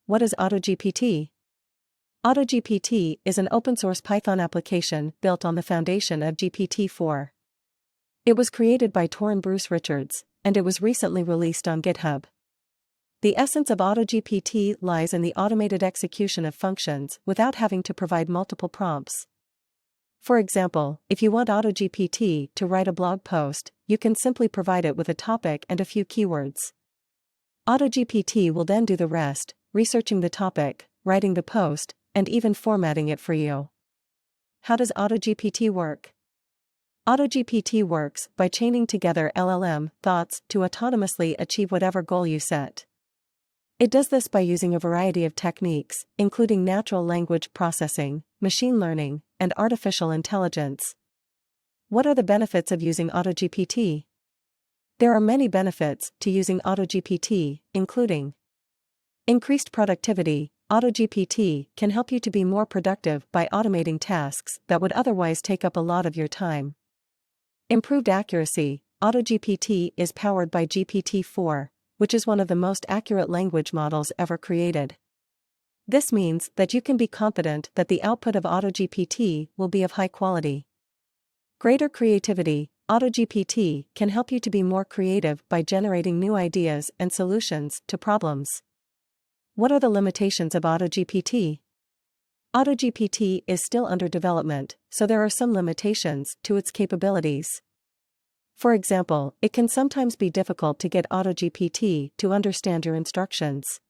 What is AutoGPT? AutoGPT is an open-source Python application built on the foundation of GPT-4. It was created by Tor and Bruce Richards, and it was recently released on GitHub. The essence of AutoGPT lies in the automated execution of functions without having to provide multiple prompts. For example, if you want AutoGPT to write a blog post, you can simply provide it with a topic and a few keywords. AutoGPT will then do the rest, researching the topic, writing the post, and even formatting it for you. How does AutoGPT work? AutoGPT works by chaining together LLM thoughts to autonomously achieve whatever goal you set. It does this by using a variety of techniques, including natural language processing, machine learning, and artificial intelligence. What are the benefits of using AutoGPT? There are many benefits to using AutoGPT, including increased productivity. AutoGPT can help you to be more productive by automating tasks that would otherwise take up a lot of your time. Improved accuracy. AutoGPT is powered by GPT-4, which is one of the most accurate language models ever created. This means that you can be confident that the output of AutoGPT will be of high quality. Greater creativity. AutoGPT can help you to be more creative by generating new ideas and solutions to problems. What are the limitations of AutoGPT? AutoGPT is still under development, so there are some limitations to its capabilities. For example, it can sometimes be difficult to get AutoGPT to understand your instructions.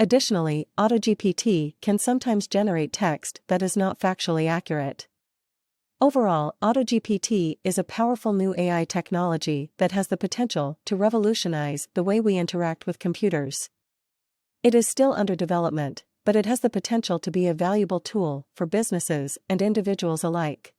Additionally, AutoGPT can sometimes generate text that is not factually accurate. Overall, AutoGPT is a powerful new AI technology that has the potential to revolutionize the way we interact with computers. It is still under development, but it has the potential to be a valuable tool for businesses and individuals alike.